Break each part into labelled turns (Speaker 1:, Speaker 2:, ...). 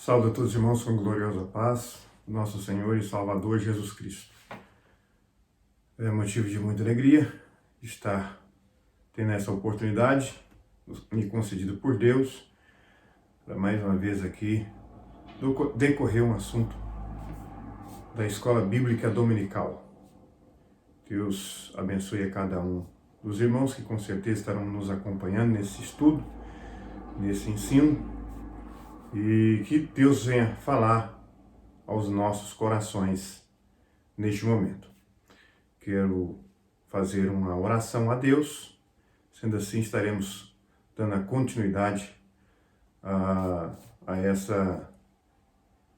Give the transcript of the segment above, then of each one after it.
Speaker 1: Saúde a todos os irmãos com gloriosa paz, nosso Senhor e Salvador Jesus Cristo. É motivo de muita alegria estar tendo essa oportunidade, me concedida por Deus, para mais uma vez aqui decorrer um assunto da Escola Bíblica Dominical. Deus abençoe a cada um dos irmãos que com certeza estarão nos acompanhando nesse estudo, nesse ensino, e que Deus venha falar aos nossos corações neste momento. Quero fazer uma oração a Deus, sendo assim estaremos dando a continuidade a essa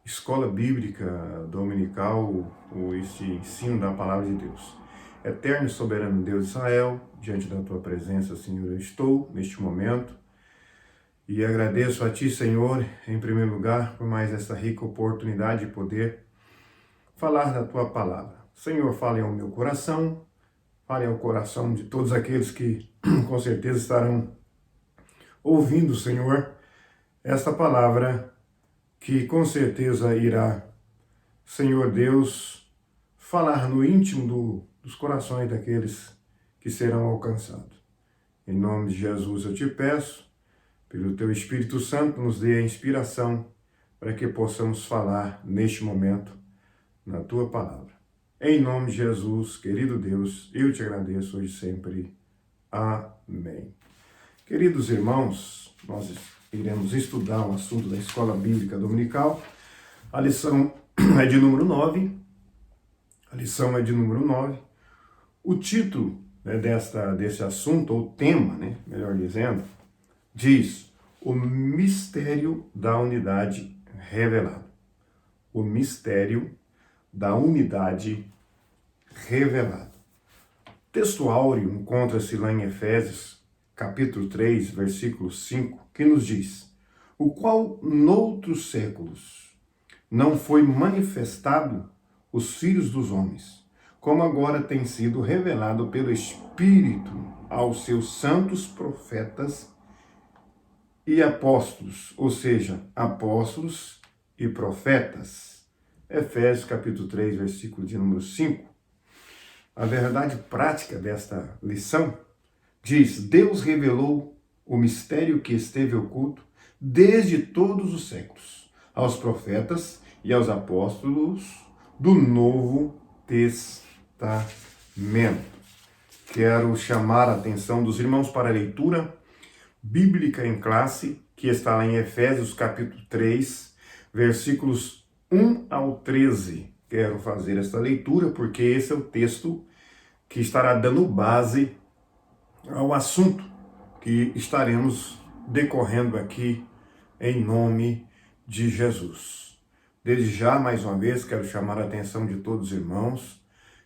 Speaker 1: escola bíblica dominical, ou este ensino da palavra de Deus. Eterno e soberano Deus de Israel, diante da tua presença, Senhor, eu estou neste momento. E agradeço a Ti, Senhor, em primeiro lugar, por mais essa rica oportunidade de poder falar da Tua palavra. Senhor, fale ao meu coração, fale ao coração de todos aqueles que com certeza estarão ouvindo, Senhor, esta palavra que com certeza irá, Senhor Deus, falar no íntimo dos corações daqueles que serão alcançados. Em nome de Jesus eu te peço, pelo Teu Espírito Santo, nos dê a inspiração para que possamos falar neste momento na Tua palavra. Em nome de Jesus, querido Deus, eu te agradeço hoje e sempre. Amém. Queridos irmãos, nós iremos estudar o assunto da Escola Bíblica Dominical. A lição é de número 9. O título, né, desse assunto, ou tema, né, melhor dizendo, diz: o mistério da unidade revelado. O mistério da unidade revelado. O texto áureo encontra-se lá em Efésios, capítulo 3, versículo 5, que nos diz: o qual noutros séculos não foi manifestado os filhos dos homens, como agora tem sido revelado pelo Espírito aos seus santos profetas e apóstolos, ou seja, apóstolos e profetas. Efésios capítulo 3, versículo de número 5. A verdade prática desta lição diz: Deus revelou o mistério que esteve oculto desde todos os séculos aos profetas e aos apóstolos do Novo Testamento. Quero chamar a atenção dos irmãos para a leitura bíblica em classe, que está lá em Efésios capítulo 3, versículos 1 ao 13. Quero fazer esta leitura porque esse é o texto que estará dando base ao assunto que estaremos decorrendo aqui em nome de Jesus. Desde já, mais uma vez, quero chamar a atenção de todos os irmãos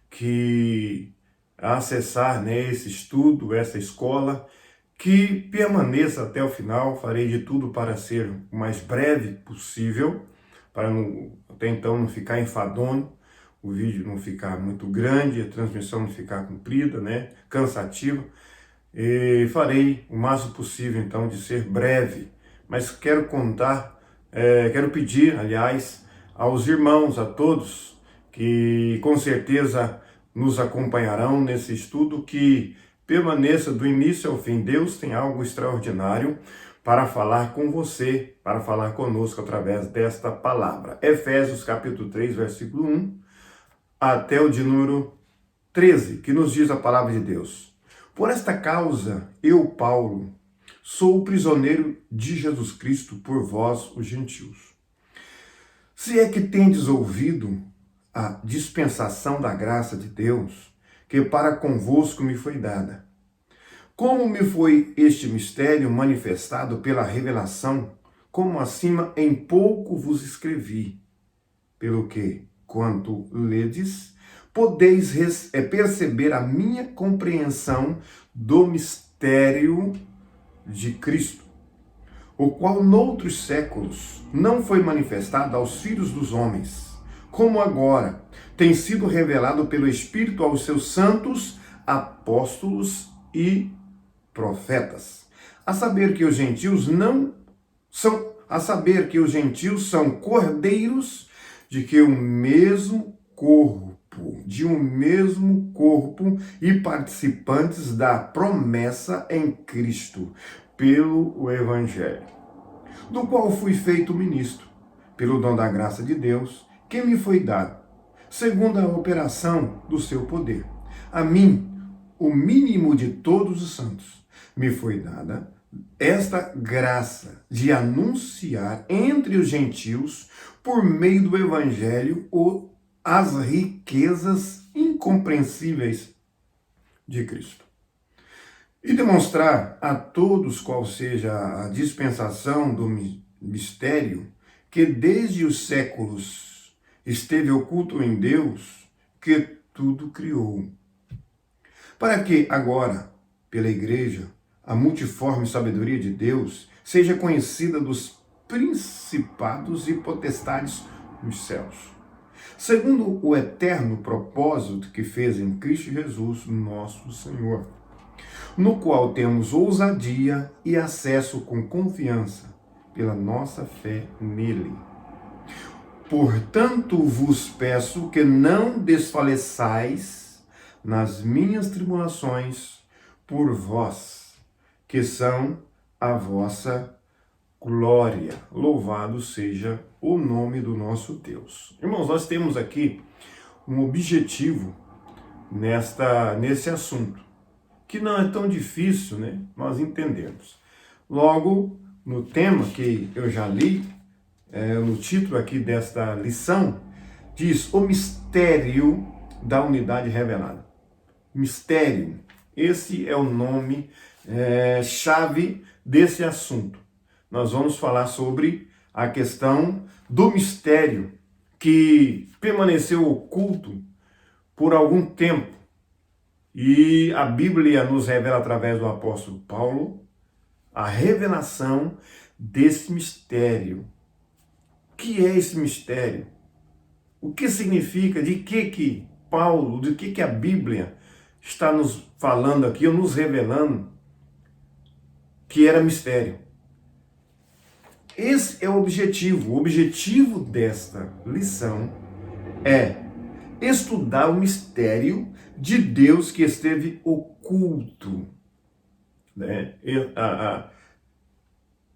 Speaker 1: que a acessar, né, esse estudo, essa escola, que permaneça até o final. Farei de tudo para ser o mais breve possível, para até então não ficar enfadonho, o vídeo não ficar muito grande, a transmissão não ficar comprida, né, cansativa. E farei o máximo possível então de ser breve, mas quero pedir, aliás, aos irmãos, a todos que com certeza nos acompanharão nesse estudo, que permaneça do início ao fim. Deus tem algo extraordinário para falar com você, para falar conosco através desta palavra. Efésios capítulo 3, versículo 1 até o de número 13, que nos diz a palavra de Deus: por esta causa, eu, Paulo, sou o prisioneiro de Jesus Cristo por vós, os gentios. Se é que tendes ouvido a dispensação da graça de Deus, que para convosco me foi dada. Como me foi este mistério manifestado pela revelação, como acima em pouco vos escrevi, pelo que, quanto ledes, podeis perceber a minha compreensão do mistério de Cristo, o qual noutros séculos não foi manifestado aos filhos dos homens, como agora tem sido revelado pelo Espírito aos seus santos apóstolos e profetas, a saber que os gentios não são a saber que os gentios são cordeiros de que o mesmo corpo, de um mesmo corpo e participantes da promessa em Cristo, pelo Evangelho, do qual fui feito ministro, pelo dom da graça de Deus, que me foi dado, segundo a operação do seu poder. A mim, o mínimo de todos os santos, me foi dada esta graça de anunciar entre os gentios, por meio do Evangelho, as riquezas incompreensíveis de Cristo. E demonstrar a todos qual seja a dispensação do mistério que desde os séculos esteve oculto em Deus, que tudo criou. Para que agora, pela Igreja, a multiforme sabedoria de Deus seja conhecida dos principados e potestades nos céus, segundo o eterno propósito que fez em Cristo Jesus, nosso Senhor, no qual temos ousadia e acesso com confiança pela nossa fé nele. Portanto, vos peço que não desfaleçais nas minhas tribulações por vós, que são a vossa glória. Louvado seja o nome do nosso Deus. Irmãos, nós temos aqui um objetivo nesse assunto, que não é tão difícil, né, nós entendermos. Logo, no tema que eu já li, no título aqui desta lição, diz o mistério da unidade revelada. Mistério, esse é o nome chave desse assunto. Nós vamos falar sobre a questão do mistério que permaneceu oculto por algum tempo. E a Bíblia nos revela através do apóstolo Paulo a revelação desse mistério. O que é esse mistério? O que significa? De que Paulo, de que a Bíblia está nos falando aqui, ou nos revelando que era mistério? Esse é o objetivo. O objetivo desta lição é estudar o mistério de Deus que esteve oculto, né?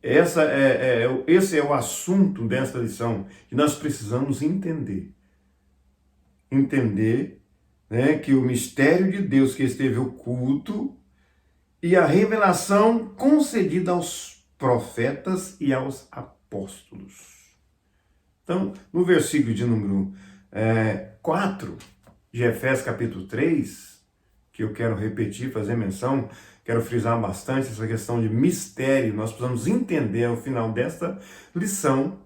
Speaker 1: Esse é o assunto desta lição, que nós precisamos entender. Entender, né, que o mistério de Deus que esteve oculto e a revelação concedida aos profetas e aos apóstolos. Então, no versículo de número 4 de Efésios capítulo 3, que eu quero repetir, fazer menção, quero frisar bastante essa questão de mistério. Nós precisamos entender ao final desta lição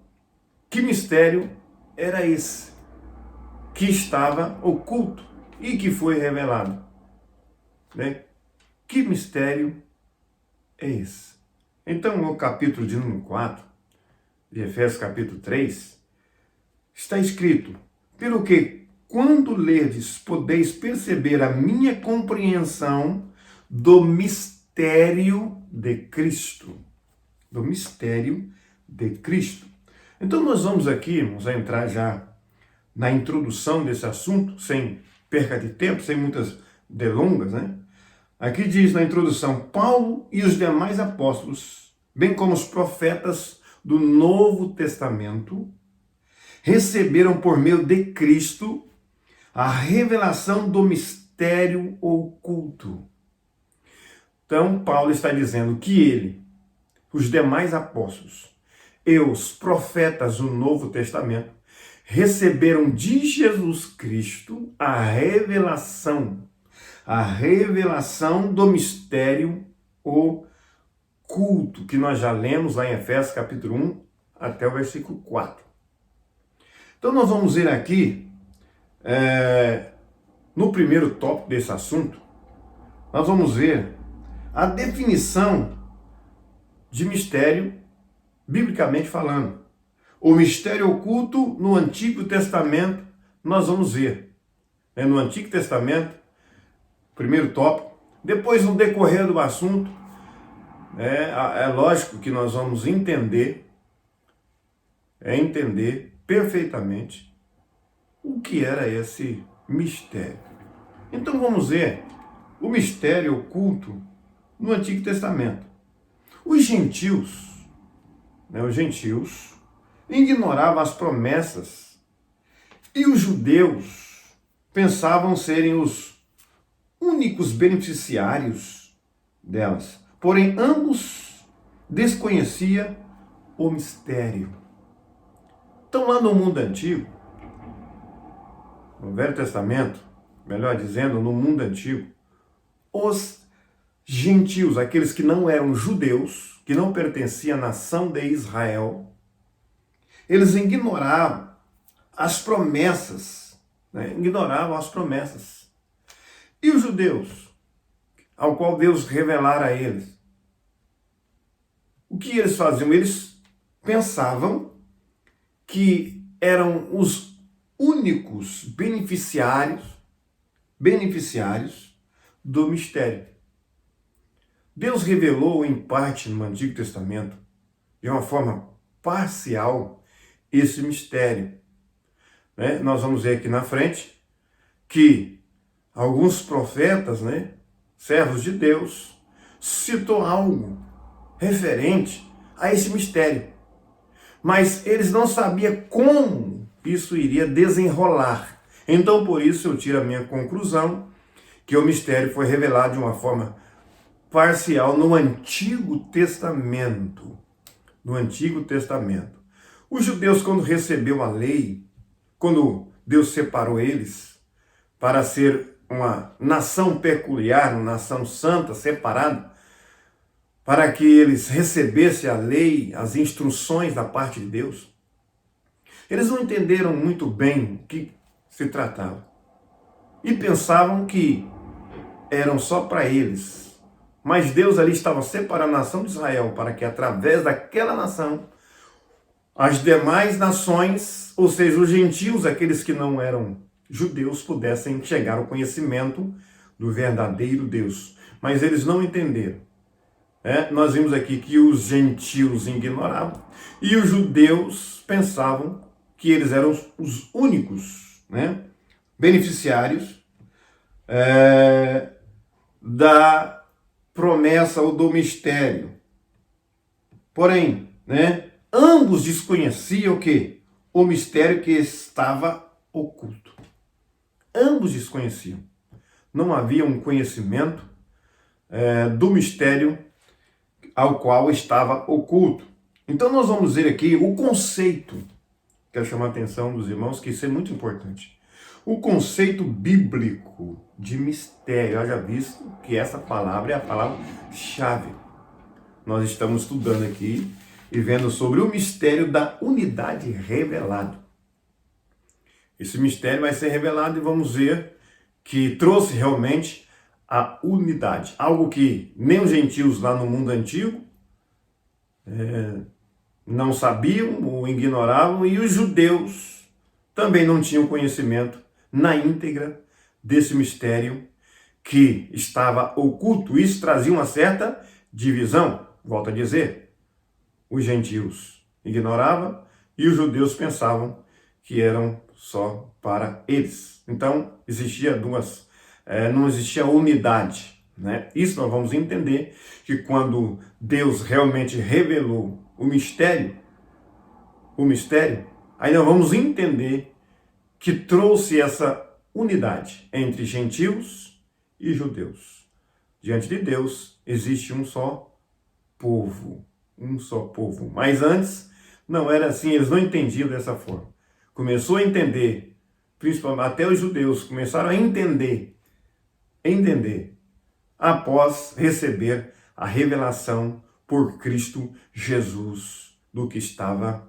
Speaker 1: que mistério era esse que estava oculto e que foi revelado, né? Que mistério é esse? Então, no capítulo de número 4 de Efésios capítulo 3, está escrito: pelo que, quando lerdes, podeis perceber a minha compreensão do mistério de Cristo. Do mistério de Cristo. Então nós vamos aqui, vamos entrar já na introdução desse assunto, sem perca de tempo, sem muitas delongas, né? Aqui diz na introdução: Paulo e os demais apóstolos, bem como os profetas do Novo Testamento, receberam por meio de Cristo a revelação do mistério oculto. Então, Paulo está dizendo que ele, os demais apóstolos e os profetas do Novo Testamento receberam de Jesus Cristo a revelação do mistério oculto, que nós já lemos lá em Efésios capítulo 1 até o versículo 4. Então nós vamos ver aqui, no primeiro tópico desse assunto, nós vamos ver a definição de mistério, biblicamente falando. O mistério oculto no Antigo Testamento, nós vamos ver. No Antigo Testamento, primeiro tópico. Depois, no decorrer do assunto, é lógico que nós vamos entender entender perfeitamente o que era esse mistério. Então vamos ver o mistério oculto no Antigo Testamento. Os gentios ignoravam as promessas e os judeus pensavam serem os únicos beneficiários delas. Porém, ambos desconheciam o mistério. Então, lá no mundo antigo, no Velho Testamento, melhor dizendo, no mundo antigo, os gentios, aqueles que não eram judeus, que não pertenciam à nação de Israel, eles ignoravam as promessas, ignoravam as promessas. E os judeus, ao qual Deus revelara a eles, o que eles faziam? Eles pensavam que eram os únicos beneficiários do mistério. Deus revelou em parte no Antigo Testamento, de uma forma parcial, esse mistério. Nós vamos ver aqui na frente que alguns profetas, servos de Deus, citou algo referente a esse mistério. Mas eles não sabiam como isso iria desenrolar. Então, por isso, eu tiro a minha conclusão que o mistério foi revelado de uma forma parcial no Antigo Testamento. No Antigo Testamento. Os judeus, quando recebeu a lei, quando Deus separou eles para ser uma nação peculiar, uma nação santa, separada, para que eles recebessem a lei, as instruções da parte de Deus, eles não entenderam muito bem o que se tratava. E pensavam que eram só para eles. Mas Deus ali estava separando a nação de Israel para que através daquela nação, as demais nações, ou seja, os gentios, aqueles que não eram judeus, pudessem chegar ao conhecimento do verdadeiro Deus. Mas eles não entenderam. Nós vimos aqui que os gentios ignoravam e os judeus pensavam que eles eram os únicos beneficiários da promessa ou do mistério. Porém, ambos desconheciam o quê? O mistério que estava oculto. Ambos desconheciam. Não havia um conhecimento do mistério ao qual estava oculto. Então nós vamos ver aqui o conceito. Quero chamar a atenção dos irmãos que isso é muito importante. O conceito bíblico de mistério. Haja visto que essa palavra é a palavra-chave. Nós estamos estudando aqui e vendo sobre o mistério da unidade revelado. Esse mistério vai ser revelado e vamos ver que trouxe realmente a unidade. Algo que nem os gentios lá no mundo antigo não sabiam ou ignoravam, e os judeus também não tinham conhecimento na íntegra desse mistério que estava oculto. Isso trazia uma certa divisão. Volto a dizer, os gentios ignoravam e os judeus pensavam que eram só para eles. Então, não existia unidade. Isso nós vamos entender que quando Deus realmente revelou o mistério, aí nós vamos entender que trouxe essa unidade entre gentios e judeus. Diante de Deus existe um só povo. Mas antes não era assim, eles não entendiam dessa forma. Começou a entender, principalmente até os judeus começaram a entender após receber a revelação por Cristo Jesus do que estava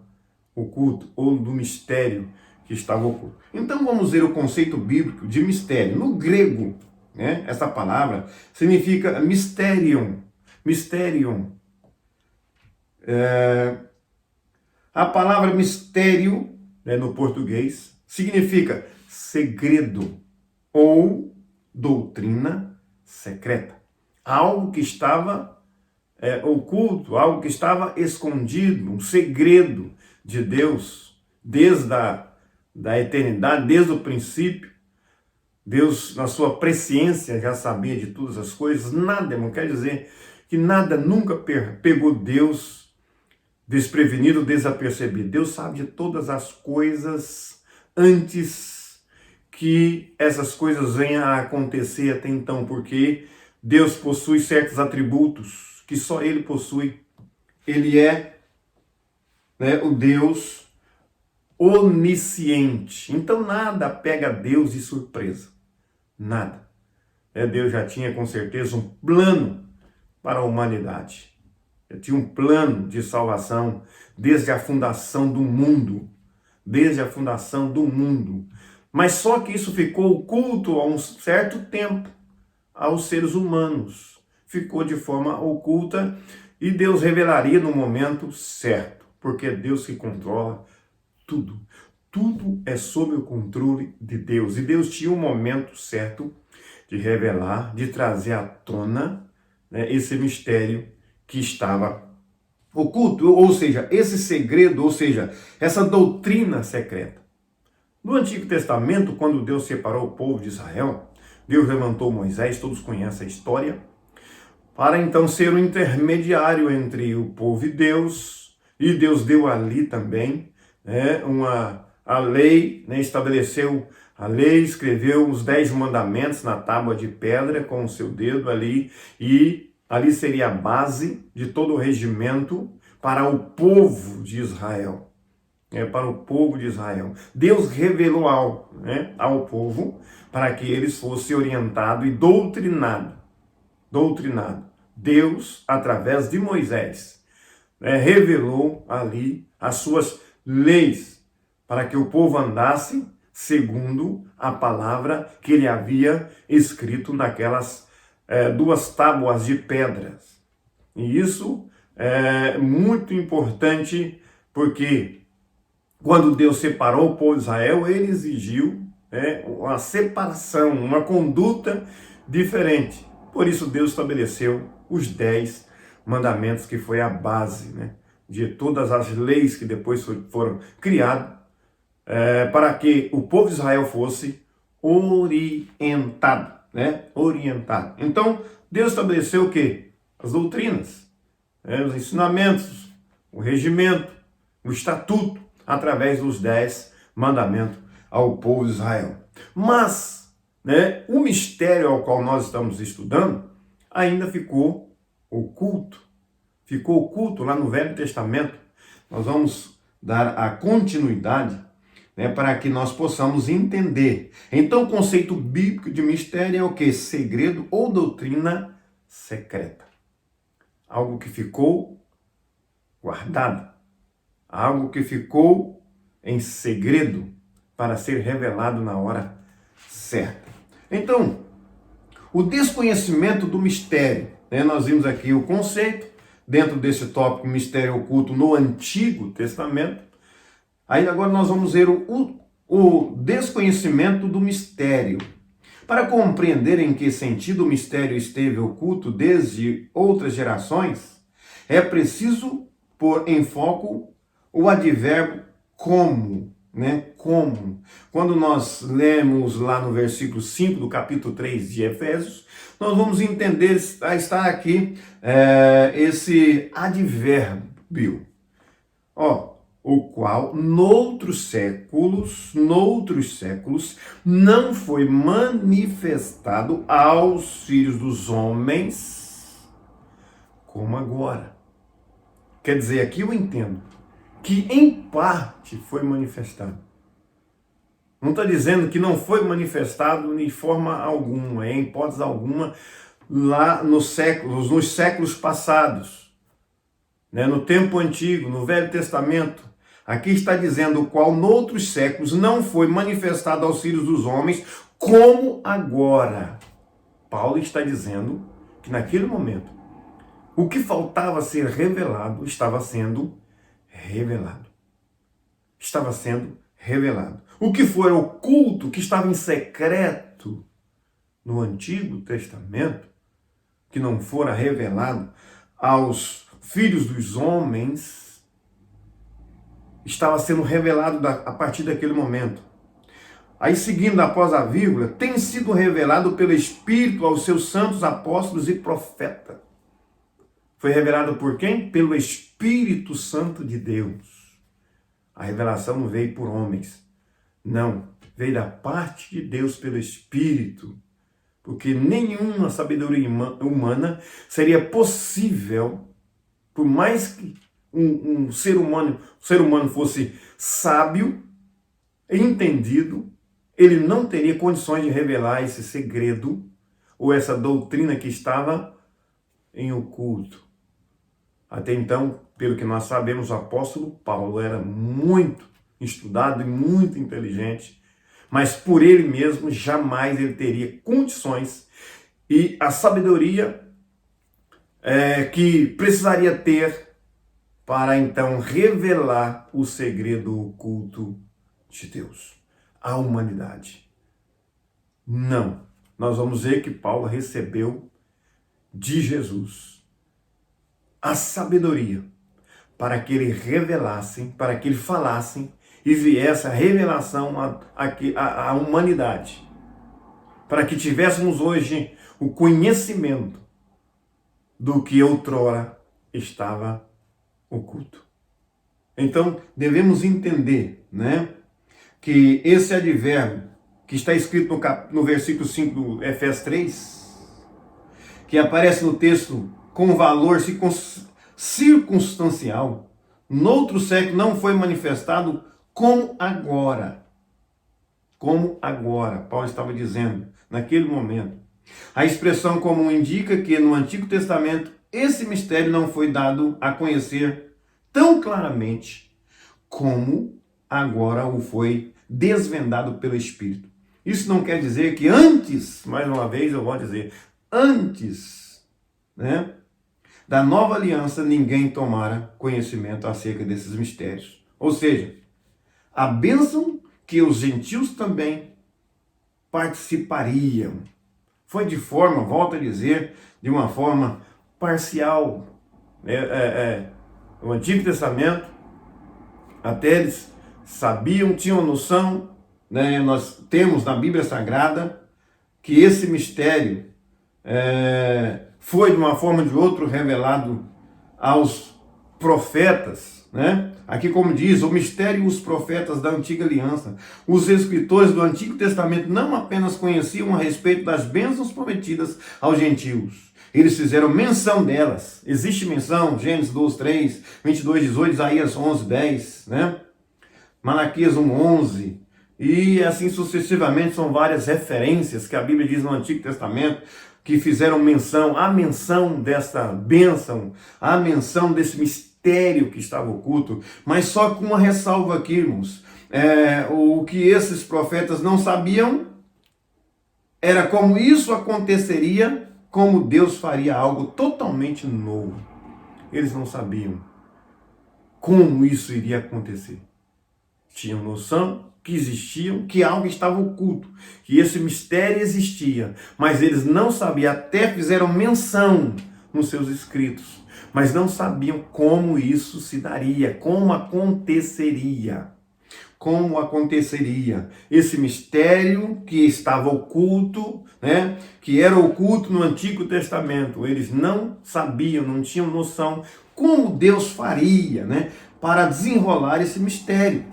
Speaker 1: oculto, ou do mistério que estava oculto. Então vamos ver o conceito bíblico de mistério. No grego, essa palavra significa mysterion. A palavra mistério, no português, significa segredo ou doutrina secreta. Algo que estava oculto, algo que estava escondido, um segredo de Deus, desde da eternidade, desde o princípio. Deus, na sua presciência, já sabia de todas as coisas. Nada, irmão, quer dizer que nada nunca pegou Deus desprevenido, desapercebido. Deus sabe de todas as coisas antes que essas coisas venham a acontecer até então, porque Deus possui certos atributos que só Ele possui. Ele é, o Deus onisciente. Então nada pega Deus de surpresa. Nada. Deus já tinha com certeza um plano para a humanidade. Já tinha um plano de salvação desde a fundação do mundo. Desde a fundação do mundo. Mas só que isso ficou oculto há um certo tempo aos seres humanos. Ficou de forma oculta e Deus revelaria no momento certo. Porque é Deus que controla tudo. Tudo é sob o controle de Deus. E Deus tinha um momento certo de revelar, de trazer à tona, esse mistério que estava oculto. Ou seja, esse segredo, ou seja, essa doutrina secreta. No Antigo Testamento, quando Deus separou o povo de Israel, Deus levantou Moisés, todos conhecem a história, para então ser o intermediário entre o povo e Deus. E Deus deu ali também a lei, estabeleceu a lei, escreveu os 10 mandamentos na tábua de pedra com o seu dedo ali, e ali seria a base de todo o regimento para o povo de Israel. Para o povo de Israel. Deus revelou algo ao povo para que eles fossem orientados e doutrinados. Deus, através de Moisés, revelou ali as suas leis, para que o povo andasse segundo a palavra que ele havia escrito naquelas 2 tábuas de pedras. E isso é muito importante, porque quando Deus separou o povo de Israel, ele exigiu uma separação, uma conduta diferente. Por isso Deus estabeleceu os 10 mandamentos, que foi a base de todas as leis que depois foram criadas, para que o povo de Israel fosse orientado. Orientado. Então, Deus estabeleceu o quê? As doutrinas, os ensinamentos, o regimento, o estatuto, através dos 10 mandamentos ao povo de Israel. Mas, o mistério ao qual nós estamos estudando ainda ficou oculto. Ficou oculto lá no Velho Testamento. Nós vamos dar a continuidade para que nós possamos entender. Então, o conceito bíblico de mistério é o quê? Segredo ou doutrina secreta. Algo que ficou guardado. Algo que ficou em segredo para ser revelado na hora certa. Então, o desconhecimento do mistério. Nós vimos aqui o conceito dentro desse tópico mistério oculto no Antigo Testamento. Aí agora nós vamos ver o desconhecimento do mistério. Para compreender em que sentido o mistério esteve oculto desde outras gerações, é preciso pôr em foco o advérbio como. Como. Quando nós lemos lá no versículo 5 do capítulo 3 de Efésios, nós vamos entender, está aqui esse advérbio. O qual, noutros séculos, não foi manifestado aos filhos dos homens, como agora. Quer dizer, aqui eu entendo que em parte foi manifestado. Não está dizendo que não foi manifestado de forma alguma, em hipótese alguma, lá nos séculos passados, no tempo antigo, no Velho Testamento. Aqui está dizendo o qual noutros séculos não foi manifestado aos filhos dos homens, como agora. Paulo está dizendo que naquele momento, o que faltava ser revelado estava sendo revelado. Estava sendo revelado. O que foi oculto, que estava em secreto no Antigo Testamento, que não fora revelado aos filhos dos homens, estava sendo revelado a partir daquele momento. Aí, seguindo após a vírgula, tem sido revelado pelo Espírito aos seus santos apóstolos e profetas. Foi revelado por quem? Pelo Espírito Santo de Deus. A revelação não veio por homens. Não, veio da parte de Deus pelo Espírito. Porque nenhuma sabedoria humana seria possível, por mais que um ser humano fosse sábio, entendido, ele não teria condições de revelar esse segredo ou essa doutrina que estava em oculto. Até então, pelo que nós sabemos, o apóstolo Paulo era muito estudado e muito inteligente, mas por ele mesmo jamais ele teria condições e a sabedoria que precisaria ter para então revelar o segredo oculto de Deus à humanidade. Não. Nós vamos ver que Paulo recebeu de Jesus a sabedoria para que ele revelasse, para que ele falasse e viesse a revelação à humanidade. Para que tivéssemos hoje o conhecimento do que outrora estava oculto. Então, devemos entender, que esse advérbio que está escrito no versículo 5 do Efésios 3, que aparece no texto com valor circunstancial, noutro século não foi manifestado como agora. Como agora, Paulo estava dizendo, naquele momento. A expressão comum indica que no Antigo Testamento esse mistério não foi dado a conhecer tão claramente como agora o foi desvendado pelo Espírito. Isso não quer dizer que antes, mais uma vez eu vou dizer, antes, da nova aliança ninguém tomara conhecimento acerca desses mistérios. Ou seja, a bênção que os gentios também participariam. Foi de forma, volto a dizer, de uma forma parcial. O Antigo Testamento, até eles sabiam, tinham noção, nós temos na Bíblia Sagrada que esse mistério foi de uma forma ou de outra revelado aos profetas, Aqui como diz, o mistério e os profetas da antiga aliança. Os escritores do Antigo Testamento não apenas conheciam a respeito das bênçãos prometidas aos gentios, eles fizeram menção delas. Existe menção, Gênesis 12, 3, 22, 18, Isaías 11, 10, Malaquias 1, 11, e assim sucessivamente são várias referências que a Bíblia diz no Antigo Testamento, que fizeram menção, a menção desta bênção, a menção desse mistério que estava oculto, mas só com uma ressalva aqui, irmãos. O que esses profetas não sabiam era como isso aconteceria, como Deus faria algo totalmente novo. Eles não sabiam como isso iria acontecer. Tinham noção que existiam, que algo estava oculto, que esse mistério existia, mas eles não sabiam, até fizeram menção nos seus escritos, mas não sabiam como isso se daria, como aconteceria. Como aconteceria esse mistério que estava oculto, que era oculto no Antigo Testamento. Eles não sabiam, não tinham noção como Deus faria, para desenrolar esse mistério.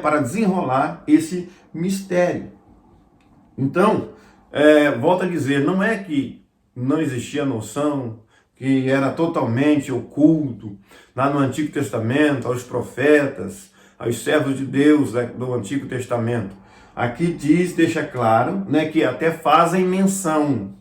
Speaker 1: Para desenrolar esse mistério. Então, volto a dizer, não é que não existia noção, que era totalmente oculto lá no Antigo Testamento, aos profetas, aos servos de Deus do Antigo Testamento. Aqui deixa claro, que até fazem menção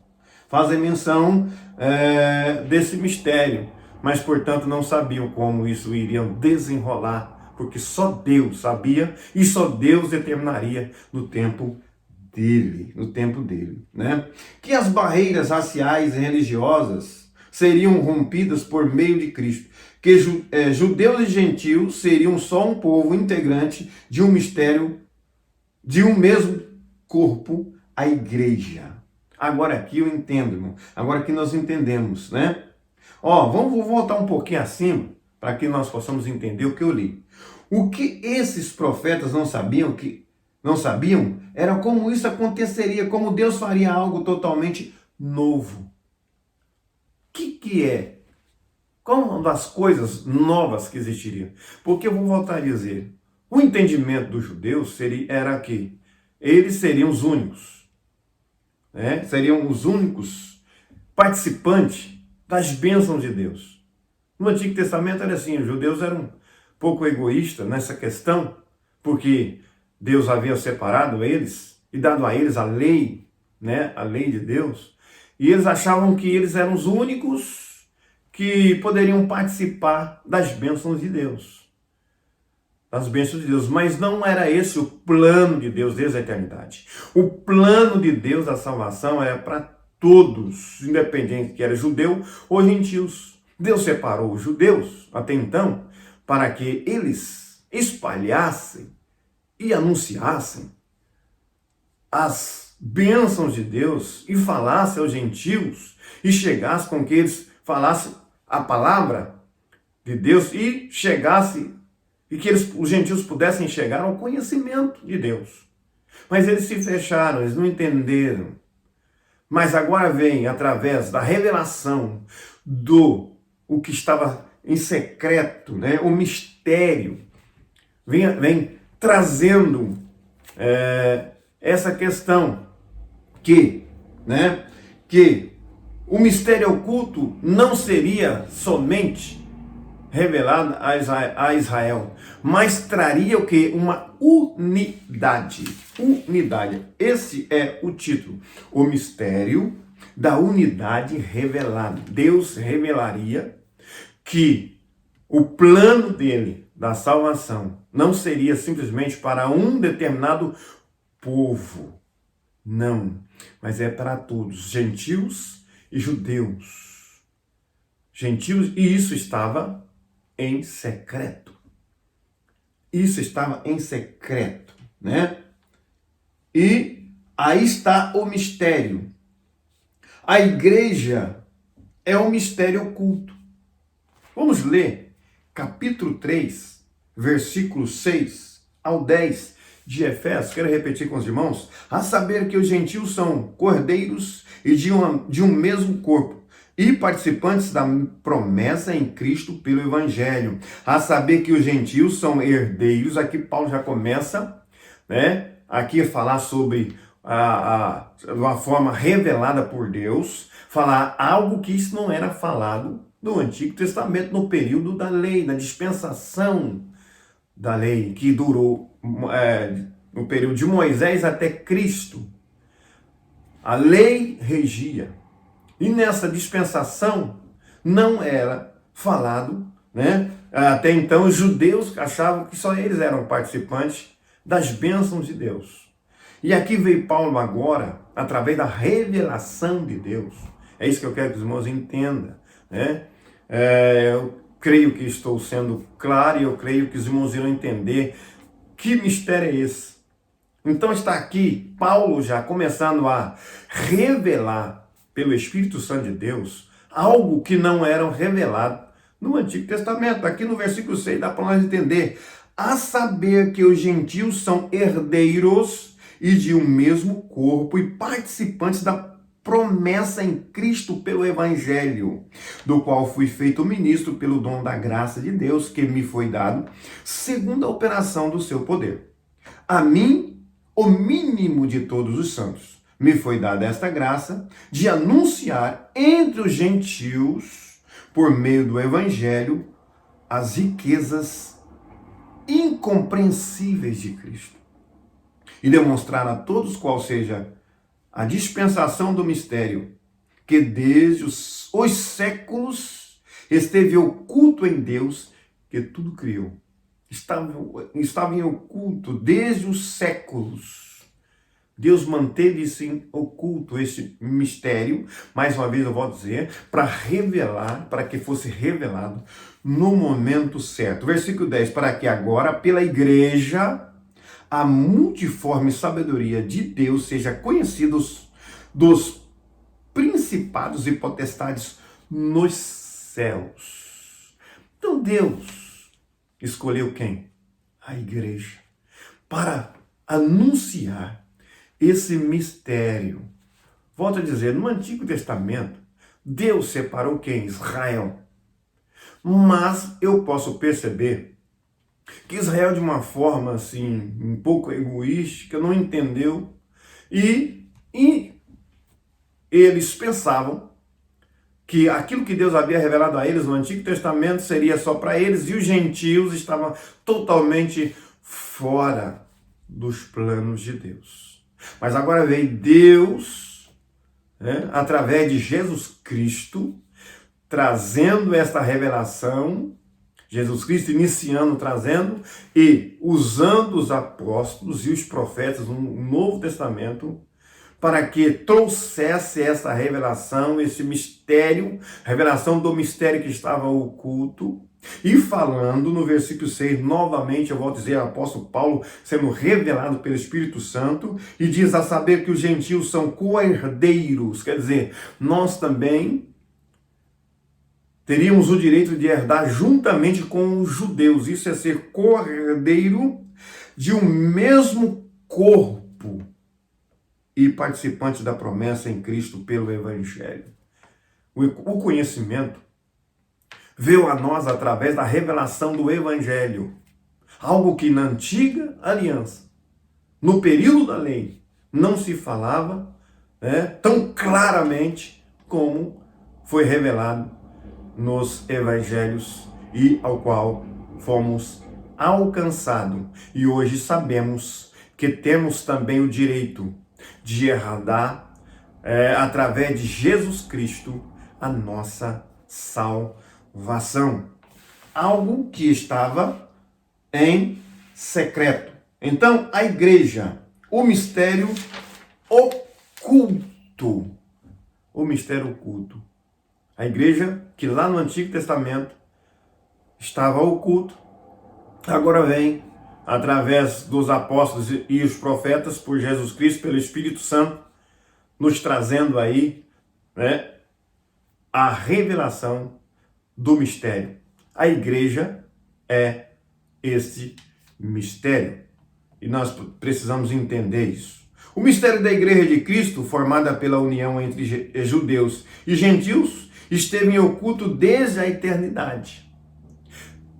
Speaker 1: desse mistério, mas portanto não sabiam como isso iria desenrolar, porque só Deus sabia e só Deus determinaria no tempo dele, Que as barreiras raciais e religiosas seriam rompidas por meio de Cristo, que judeus e gentios seriam só um povo integrante de um mistério, de um mesmo corpo, a igreja. Agora aqui eu entendo, irmão. Agora aqui nós entendemos, Vamos voltar um pouquinho acima, para que nós possamos entender o que eu li. O que esses profetas não sabiam era como isso aconteceria, como Deus faria algo totalmente novo. O que é? Qual uma das coisas novas que existiriam? Porque eu vou voltar a dizer, o entendimento dos judeus era que eles seriam os únicos, né? Seriam os únicos participantes das bênçãos de Deus. No Antigo Testamento era assim, os judeus eram um pouco egoístas nessa questão, porque Deus havia separado eles e dado a eles a lei, né? A lei de Deus, e eles achavam que eles eram os únicos que poderiam participar das bênçãos de Deus. Das bênçãos de Deus. Mas não era esse o plano de Deus desde a eternidade. O plano de Deus da salvação era para todos, independente que era judeu ou gentios. Deus separou os judeus, até então, para que eles espalhassem e anunciassem as bênçãos de Deus e falassem aos gentios e chegasse com que eles falassem a palavra de Deus e chegasse, e que os gentios pudessem chegar ao conhecimento de Deus. Mas eles se fecharam, eles não entenderam. Mas agora vem, através da revelação o que estava em secreto, né? O mistério, vem trazendo essa questão que o mistério oculto não seria somente revelado a Israel, mas traria o quê? Uma unidade. Unidade. Esse é o título. O mistério da unidade revelado. Deus revelaria que o plano dele, da salvação, não seria simplesmente para um determinado povo. Não. Mas é para todos, gentios e judeus. Gentios, e isso estava em secreto. Isso estava em secreto, né? E aí está o mistério. A igreja é um mistério oculto. Vamos ler capítulo 3, versículos 6 ao 10 de Efésios. Quero repetir com os irmãos. A saber que os gentios são cordeiros e de um mesmo corpo, e participantes da promessa em Cristo pelo Evangelho. A saber que os gentios são herdeiros. Aqui Paulo já começa, né? Aqui a falar sobre uma forma revelada por Deus, falar algo que isso não era falado no Antigo Testamento, no período da lei, na dispensação da lei, que durou no período de Moisés até Cristo. A lei regia. E nessa dispensação não era falado, né? Até então os judeus achavam que só eles eram participantes das bênçãos de Deus. E aqui veio Paulo agora, através da revelação de Deus. É isso que eu quero que os irmãos entendam, né? Eu creio que estou sendo claro e eu creio que os irmãos irão entender que mistério é esse. Então está aqui Paulo já começando a revelar pelo Espírito Santo de Deus algo que não era revelado no Antigo Testamento. Aqui no versículo 6 dá para nós entender. A saber que os gentios são herdeiros e de um mesmo corpo e participantes da promessa em Cristo pelo Evangelho, do qual fui feito ministro pelo dom da graça de Deus que me foi dado, segundo a operação do seu poder. A mim, o mínimo de todos os santos, me foi dada esta graça de anunciar entre os gentios, por meio do Evangelho, as riquezas incompreensíveis de Cristo e demonstrar a todos qual seja a dispensação do mistério que desde os séculos esteve oculto em Deus que tudo criou. Estava em oculto desde os séculos. Deus manteve-se oculto esse mistério, mais uma vez eu vou dizer, para revelar, para que fosse revelado no momento certo. Versículo 10, para que agora, pela igreja, a multiforme sabedoria de Deus seja conhecida dos principados e potestades nos céus. Então Deus escolheu quem? a igreja para anunciar esse mistério. Volto a dizer, no Antigo Testamento, Deus separou quem? Israel. Mas eu posso perceber que Israel, de uma forma assim, um pouco egoística, não entendeu e eles pensavam que aquilo que Deus havia revelado a eles no Antigo Testamento seria só para eles e os gentios estavam totalmente fora dos planos de Deus. Mas agora veio Deus, através de Jesus Cristo, trazendo esta revelação, Jesus Cristo iniciando, trazendo e usando os apóstolos e os profetas no Novo Testamento para que trouxesse essa revelação, esse mistério, revelação do mistério que estava oculto. E falando no versículo 6, novamente, eu volto a dizer, o apóstolo Paulo sendo revelado pelo Espírito Santo, e diz a saber que os gentios são co-herdeiros, quer dizer, nós também teríamos o direito de herdar juntamente com os judeus. Isso é ser co-herdeiro de um mesmo corpo e participante da promessa em Cristo pelo Evangelho. O conhecimento veio a nós através da revelação do Evangelho. Algo que na antiga aliança, no período da lei, não se falava tão claramente como foi revelado nos evangelhos e ao qual fomos alcançados. E hoje sabemos que temos também o direito de herdar, através de Jesus Cristo, a nossa salvação. Algo que estava em secreto. Então, a igreja, o mistério oculto. O mistério oculto. A igreja que lá no Antigo Testamento estava oculto, agora vem através dos apóstolos e os profetas, por Jesus Cristo, pelo Espírito Santo, nos trazendo aí a revelação do mistério. A igreja é esse mistério. E nós precisamos entender isso. O mistério da igreja de Cristo, formada pela união entre judeus e gentios, esteve em oculto desde a eternidade.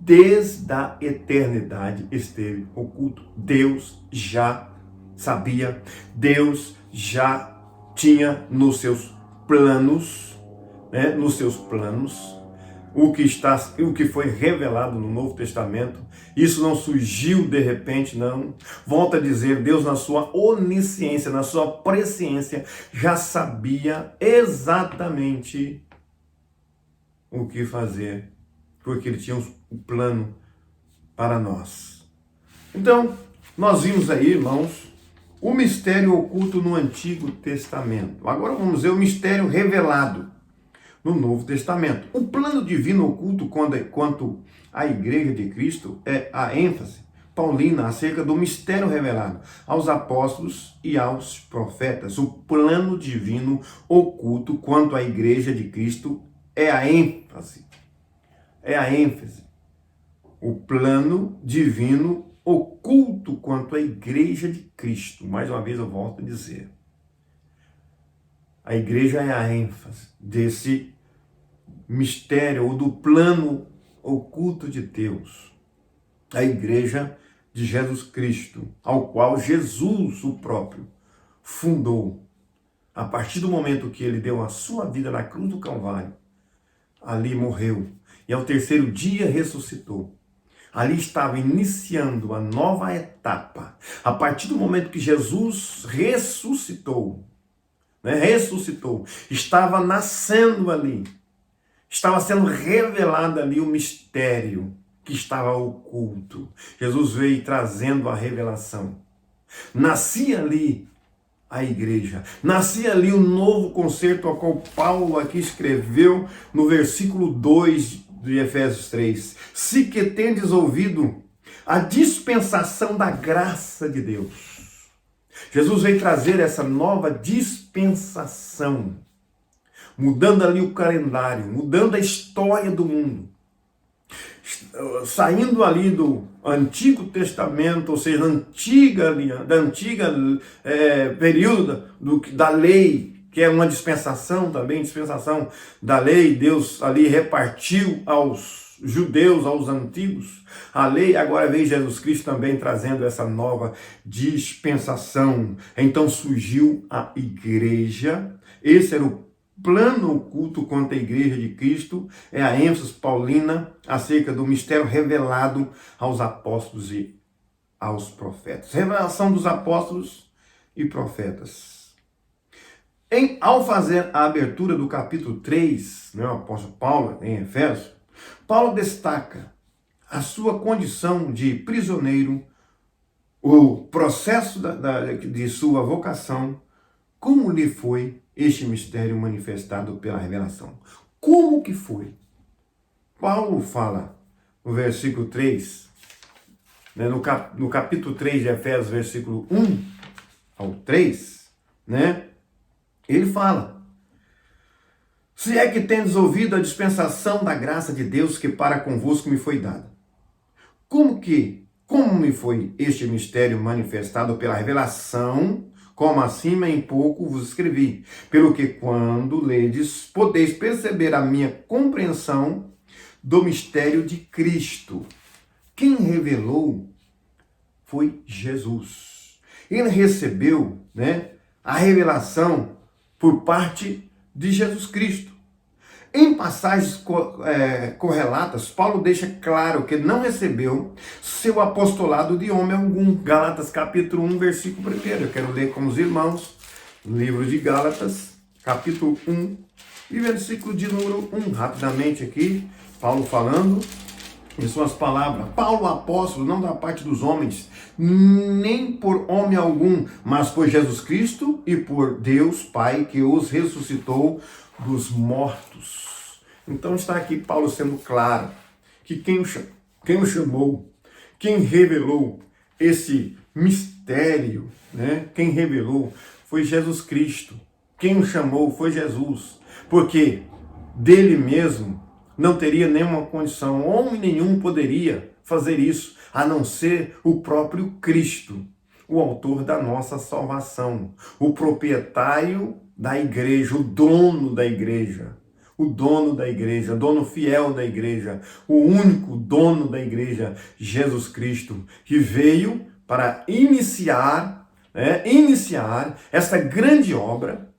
Speaker 1: Desde a eternidade esteve oculto. Deus já sabia, Deus já tinha nos seus planos, o que foi revelado no Novo Testamento. Isso não surgiu de repente, não. Volto a dizer, Deus na sua onisciência, na sua presciência, já sabia exatamente o que fazer, porque Ele tinha um plano para nós. Então, nós vimos aí, irmãos, o mistério oculto no Antigo Testamento. Agora vamos ver o mistério revelado no Novo Testamento. O plano divino oculto quanto à igreja de Cristo é a ênfase paulina acerca do mistério revelado aos apóstolos e aos profetas. O plano divino oculto quanto à igreja de Cristo é a ênfase. É a ênfase. O plano divino oculto quanto à igreja de Cristo. Mais uma vez eu volto a dizer. A igreja é a ênfase desse mistério ou do plano oculto de Deus. A igreja de Jesus Cristo, ao qual Jesus, o próprio, fundou. A partir do momento que ele deu a sua vida na cruz do Calvário, ali morreu e ao terceiro dia ressuscitou. Ali estava iniciando a nova etapa. A partir do momento que Jesus ressuscitou, estava nascendo ali, estava sendo revelado ali o mistério que estava oculto. Jesus veio trazendo a revelação. Nascia ali a igreja, nascia ali o novo concerto ao qual Paulo aqui escreveu no versículo 2 de Efésios 3. Se que tendes ouvido a dispensação da graça de Deus. Jesus veio trazer essa nova dispensação, mudando ali o calendário, mudando a história do mundo. saindo ali do Antigo Testamento, ou seja, da antiga período da lei, que é uma dispensação também, dispensação da lei. Deus ali repartiu aos judeus, aos antigos, a lei. Agora veio Jesus Cristo também trazendo essa nova dispensação. Então surgiu a igreja. Esse era o plano oculto quanto à igreja de Cristo, é a ênfase paulina acerca do mistério revelado aos apóstolos e aos profetas. Revelação dos apóstolos e profetas. Ao fazer a abertura do capítulo 3, o apóstolo Paulo, em Efésios, Paulo destaca a sua condição de prisioneiro, o processo de sua vocação, como lhe foi este mistério manifestado pela revelação. Como que foi? Paulo fala no versículo 3, no capítulo 3 de Efésios, versículo 1 ao 3, ele fala: se é que tendes ouvido a dispensação da graça de Deus que para convosco me foi dada. Como me foi este mistério manifestado pela revelação, como acima em pouco vos escrevi, pelo que quando ledes, podeis perceber a minha compreensão do mistério de Cristo. Quem revelou foi Jesus. Ele recebeu, a revelação por parte de Jesus Cristo. Em passagens correlatas, Paulo deixa claro que não recebeu seu apostolado de homem algum. Gálatas capítulo 1, versículo 1. Eu quero ler com os irmãos, livro de Gálatas, capítulo 1 e versículo de número 1. Rapidamente aqui, Paulo falando em suas palavras. Paulo, apóstolo, não da parte dos homens, nem por homem algum, mas por Jesus Cristo e por Deus Pai, que os ressuscitou dos mortos. Então está aqui Paulo sendo claro que quem o chamou, quem revelou esse mistério, quem revelou foi Jesus Cristo. Quem o chamou foi Jesus, porque dele mesmo não teria nenhuma condição, homem nenhum poderia fazer isso, a não ser o próprio Cristo, o autor da nossa salvação, o proprietário da igreja, o dono da igreja, dono fiel da igreja, o único dono da igreja, Jesus Cristo, que veio para iniciar esta grande obra,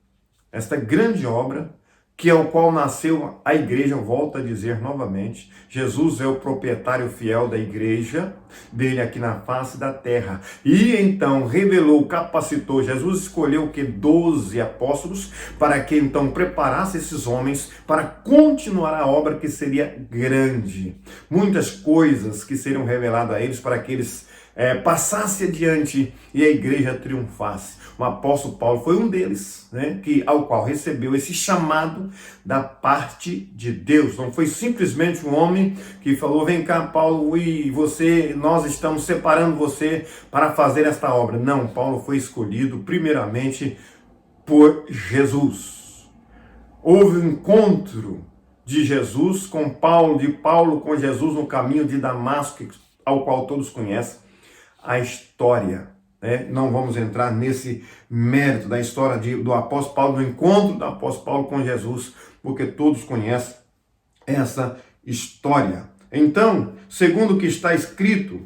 Speaker 1: que é o qual nasceu a igreja. Volto a dizer novamente, Jesus é o proprietário fiel da igreja, dele aqui na face da terra. E então revelou, capacitou, Jesus escolheu 12 apóstolos, para que então preparasse esses homens para continuar a obra que seria grande. Muitas coisas que seriam reveladas a eles para que eles passassem adiante e a igreja triunfasse. O apóstolo Paulo foi um deles, ao qual recebeu esse chamado da parte de Deus. Não foi simplesmente um homem que falou: vem cá, Paulo, e nós estamos separando você para fazer esta obra. Não, Paulo foi escolhido primeiramente por Jesus. Houve um encontro de Jesus com Paulo, de Paulo com Jesus no caminho de Damasco, ao qual todos conhecem a história. Não vamos entrar nesse mérito da história do apóstolo Paulo, do encontro do apóstolo Paulo com Jesus, porque todos conhecem essa história. Então, segundo o que está escrito,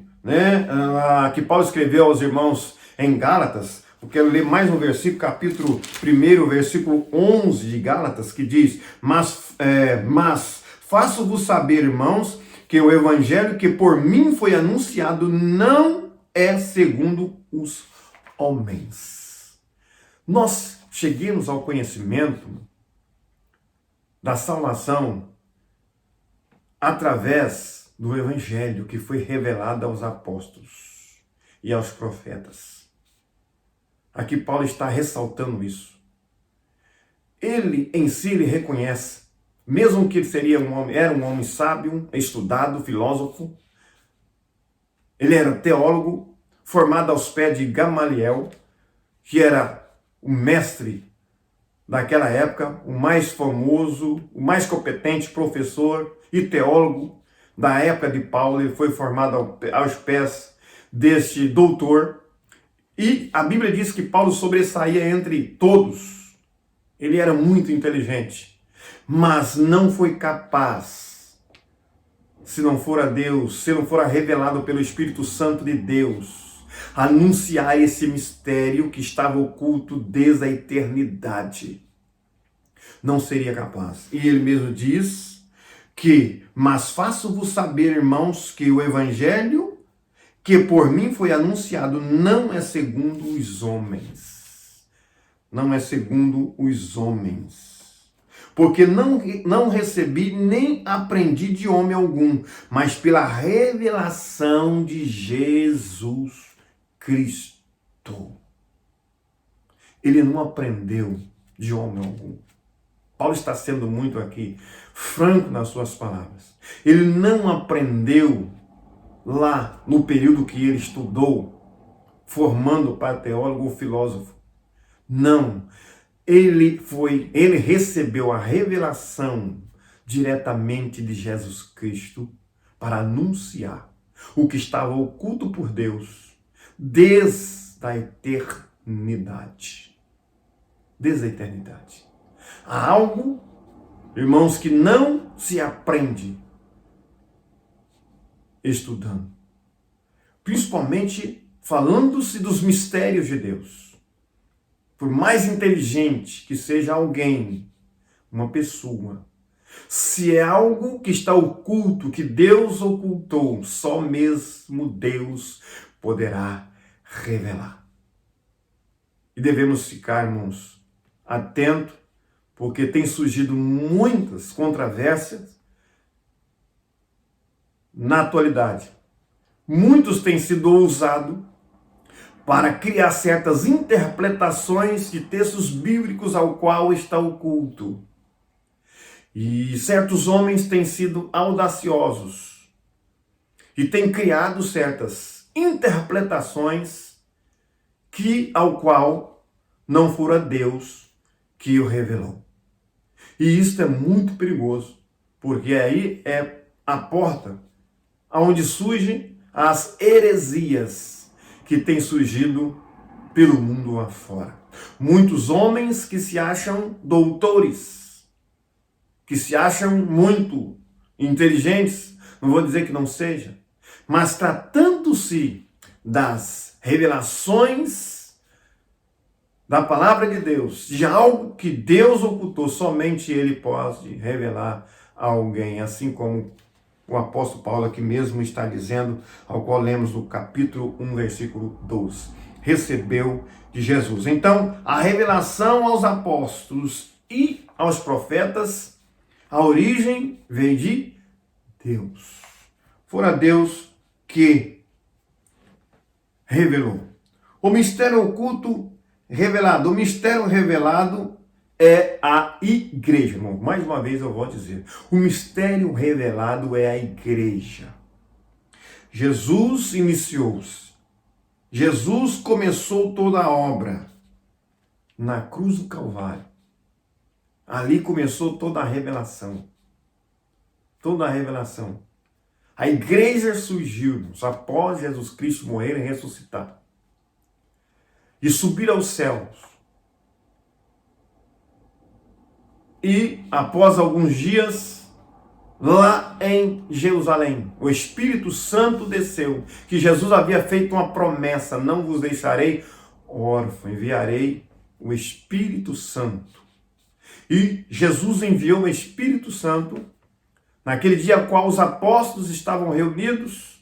Speaker 1: que Paulo escreveu aos irmãos em Gálatas, eu quero ler mais um versículo, capítulo 1, versículo 11 de Gálatas, que diz: mas faço-vos saber, irmãos, que o evangelho que por mim foi anunciado não é segundo os homens. Nós cheguemos ao conhecimento da salvação através do evangelho que foi revelado aos apóstolos e aos profetas. Aqui Paulo está ressaltando isso. Ele em si ele reconhece, mesmo que ele era um homem sábio, estudado, filósofo, ele era teólogo, formado aos pés de Gamaliel, que era o mestre daquela época, o mais famoso, o mais competente professor e teólogo da época de Paulo, ele foi formado aos pés deste doutor. E a Bíblia diz que Paulo sobressaía entre todos. Ele era muito inteligente, mas não foi capaz, se não for a Deus, se não for revelado pelo Espírito Santo de Deus, anunciar esse mistério que estava oculto desde a eternidade. Não seria capaz. E ele mesmo diz que, mas faço-vos saber, irmãos, que o evangelho que por mim foi anunciado não é segundo os homens. Não é segundo os homens. Porque não recebi nem aprendi de homem algum, mas pela revelação de Jesus Cristo. Ele não aprendeu de homem algum. Paulo está sendo muito aqui franco nas suas palavras. Ele não aprendeu lá no período que ele estudou, formando para teólogo ou filósofo. Não. Ele recebeu a revelação diretamente de Jesus Cristo para anunciar o que estava oculto por Deus desde a eternidade. Desde a eternidade. Há algo, irmãos, que não se aprende estudando. Principalmente falando-se dos mistérios de Deus. Por mais inteligente que seja alguém, uma pessoa, se é algo que está oculto, que Deus ocultou, só mesmo Deus poderá revelar. E devemos ficar, irmãos, atentos, porque tem surgido muitas controvérsias na atualidade. Muitos têm sido ousados para criar certas interpretações de textos bíblicos ao qual está oculto. E certos homens têm sido audaciosos e têm criado certas interpretações ao qual não fora Deus que o revelou. E isso é muito perigoso, porque aí é a porta onde surgem as heresias que têm surgido pelo mundo afora. Muitos homens que se acham doutores, que se acham muito inteligentes, não vou dizer que não seja, mas tratando-se das revelações da palavra de Deus, de algo que Deus ocultou, somente Ele pode revelar a alguém, assim como o apóstolo Paulo aqui mesmo está dizendo, ao qual lemos no capítulo 1, versículo 12. Recebeu de Jesus. Então, a revelação aos apóstolos e aos profetas, a origem veio de Deus. Fora Deus que revelou. O mistério oculto revelado. O mistério revelado é a igreja, irmão. Mais uma vez eu vou dizer. O mistério revelado é a igreja. Jesus iniciou-se. Jesus começou toda a obra na cruz do Calvário. Ali começou toda a revelação. Toda a revelação. A igreja surgiu após Jesus Cristo morrer e ressuscitar. E subir aos céus. E após alguns dias, lá em Jerusalém, o Espírito Santo desceu, que Jesus havia feito uma promessa: não vos deixarei órfão, enviarei o Espírito Santo. E Jesus enviou o Espírito Santo naquele dia ao qual os apóstolos estavam reunidos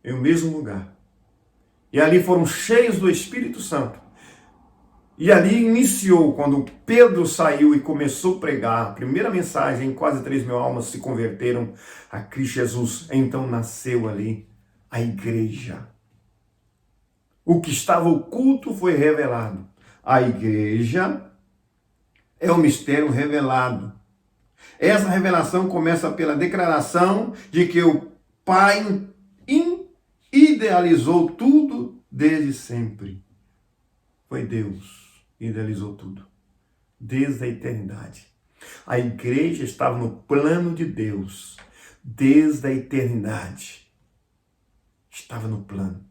Speaker 1: em um mesmo lugar. E ali foram cheios do Espírito Santo. E ali iniciou, quando Pedro saiu e começou a pregar, a primeira mensagem, quase 3.000 almas se converteram a Cristo Jesus. Então nasceu ali a igreja. O que estava oculto foi revelado. A igreja é o mistério revelado. Essa revelação começa pela declaração de que o Pai idealizou tudo desde sempre. Foi Deus que idealizou tudo, desde a eternidade. A igreja estava no plano de Deus, desde a eternidade. Estava no plano.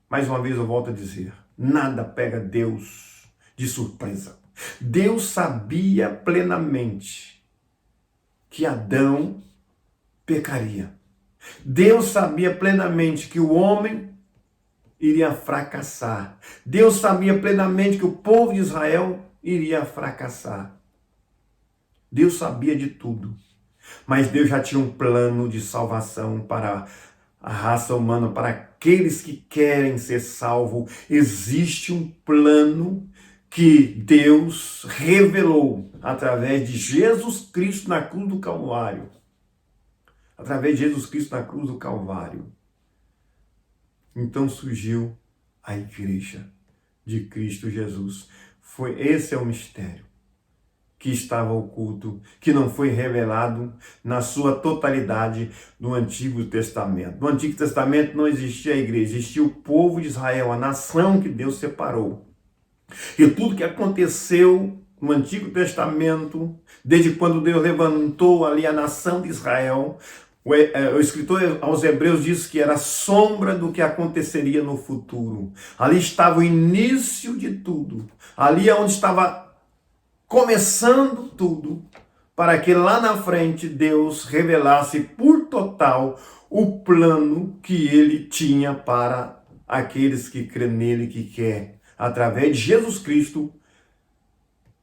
Speaker 1: Mais uma vez eu volto a dizer, nada pega Deus de surpresa. Deus sabia plenamente que Adão pecaria. Deus sabia plenamente que o homem iria fracassar. Deus sabia plenamente que o povo de Israel iria fracassar. Deus sabia de tudo. Mas Deus já tinha um plano de salvação para a raça humana, para aqueles que querem ser salvos. Existe um plano que Deus revelou através de Jesus Cristo na cruz do Calvário. Através de Jesus Cristo na cruz do Calvário. Então surgiu a igreja de Cristo Jesus. Esse é o mistério que estava oculto, que não foi revelado na sua totalidade no Antigo Testamento. No Antigo Testamento não existia a igreja, existia o povo de Israel, a nação que Deus separou. E tudo que aconteceu no Antigo Testamento, desde quando Deus levantou ali a nação de Israel, o escritor aos Hebreus diz que era sombra do que aconteceria no futuro. Ali estava o início de tudo. Ali é onde estava começando tudo, para que lá na frente Deus revelasse por total o plano que ele tinha para aqueles que crêem nele, que quer, através de Jesus Cristo,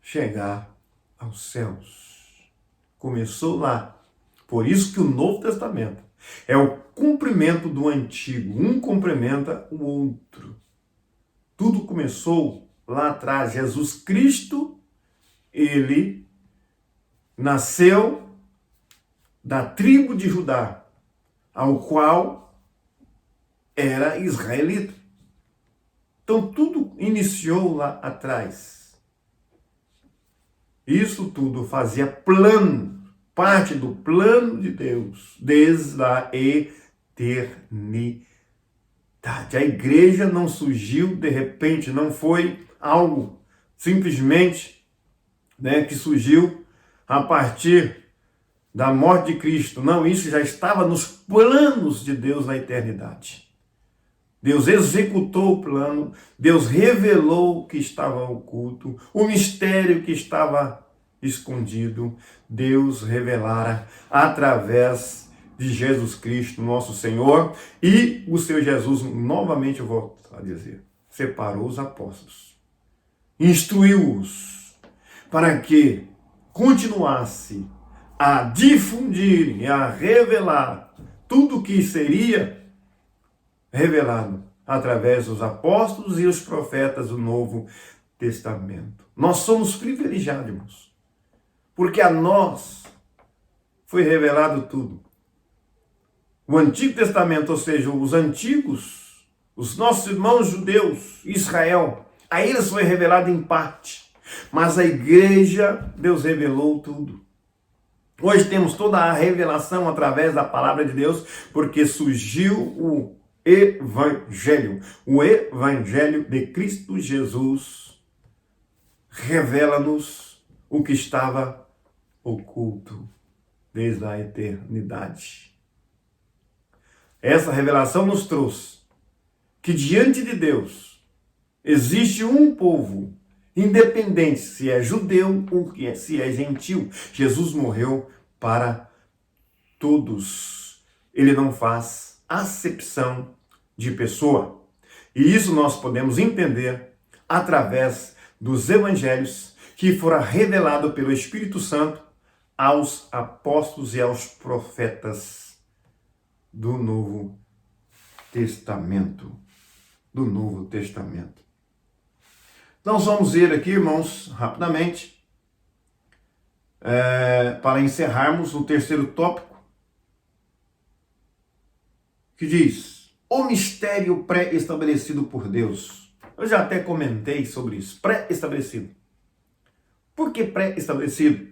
Speaker 1: chegar aos céus. Começou lá. Por isso que o Novo Testamento é o cumprimento do Antigo. Um complementa o outro. Tudo começou lá atrás. Jesus Cristo, ele nasceu da tribo de Judá, ao qual era israelita. Então tudo iniciou lá atrás. Isso tudo fazia plano, parte do plano de Deus, desde a eternidade. A igreja não surgiu de repente, não foi algo simplesmente que surgiu a partir da morte de Cristo. Não, isso já estava nos planos de Deus na eternidade. Deus executou o plano, Deus revelou o que estava oculto, o mistério que estava escondido, Deus revelara através de Jesus Cristo, nosso Senhor, e o seu Jesus, novamente eu volto a dizer, separou os apóstolos, instruiu-os, para que continuasse a difundir e a revelar tudo o que seria revelado através dos apóstolos e os profetas do Novo Testamento. Nós somos privilegiados, irmãos, porque a nós foi revelado tudo. O Antigo Testamento, ou seja, os antigos, os nossos irmãos judeus, Israel, a eles foi revelado em parte. Mas a igreja, Deus revelou tudo. Hoje temos toda a revelação através da palavra de Deus, porque surgiu o Evangelho. O Evangelho de Cristo Jesus revela-nos o que estava oculto desde a eternidade. Essa revelação nos trouxe que diante de Deus existe um povo, independente se é judeu ou se é gentil. Jesus morreu para todos. Ele não faz acepção de pessoa. E isso nós podemos entender através dos evangelhos que foram revelados pelo Espírito Santo aos apóstolos e aos profetas do Novo Testamento. Do Novo Testamento. Então vamos ver aqui, irmãos, rapidamente, para encerrarmos o terceiro tópico, que diz, o mistério pré-estabelecido por Deus. Eu já até comentei sobre isso, pré-estabelecido. Por que pré-estabelecido?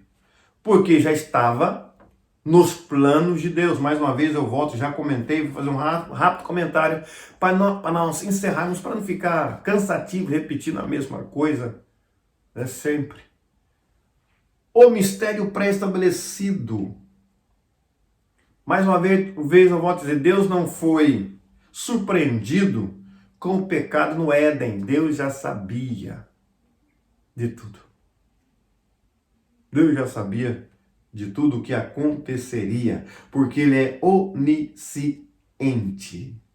Speaker 1: Porque já estava nos planos de Deus. Mais uma vez eu volto, já comentei, vou fazer um rápido comentário para nós encerrarmos, para não ficar cansativo, repetindo a mesma coisa, sempre. O mistério pré-estabelecido Mais uma vez eu volto a dizer, Deus não foi surpreendido com o pecado no Éden. Deus já sabia de tudo. Deus já sabia de tudo o que aconteceria, porque Ele é onisciente.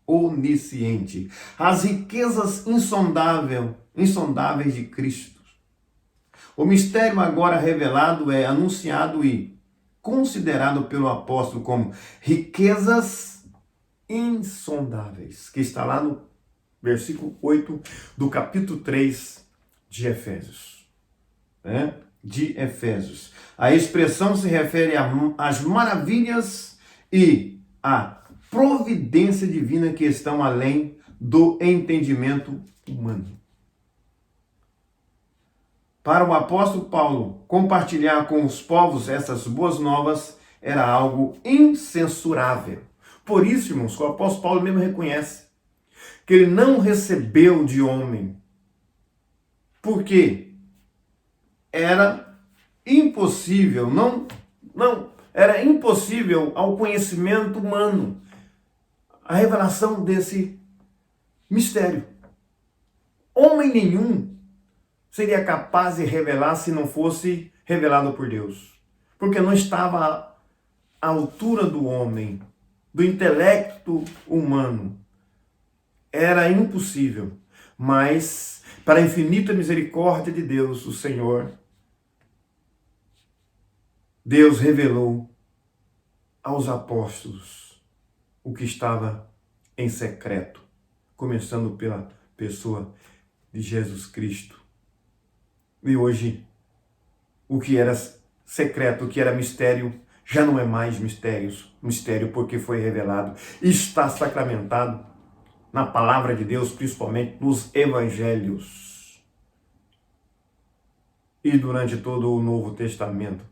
Speaker 1: Onisciente. As riquezas insondáveis de Cristo. O mistério agora revelado é anunciado e considerado pelo apóstolo como riquezas insondáveis, que está lá no versículo 8 do capítulo 3 de Efésios. Né? De Efésios. A expressão se refere às maravilhas e à providência divina que estão além do entendimento humano. Para o apóstolo Paulo, compartilhar com os povos essas boas novas era algo incensurável. Por isso, irmãos, o apóstolo Paulo mesmo reconhece que ele não recebeu de homem, porque era impossível, era impossível ao conhecimento humano a revelação desse mistério. Homem nenhum seria capaz de revelar se não fosse revelado por Deus. Porque não estava à altura do homem, do intelecto humano. Era impossível. Mas, para a infinita misericórdia de Deus, o Senhor, Deus revelou aos apóstolos o que estava em secreto, começando pela pessoa de Jesus Cristo. E hoje, o que era secreto, o que era mistério, já não é mais mistério porque foi revelado. Está sacramentado na palavra de Deus, principalmente nos evangelhos. E durante todo o Novo Testamento.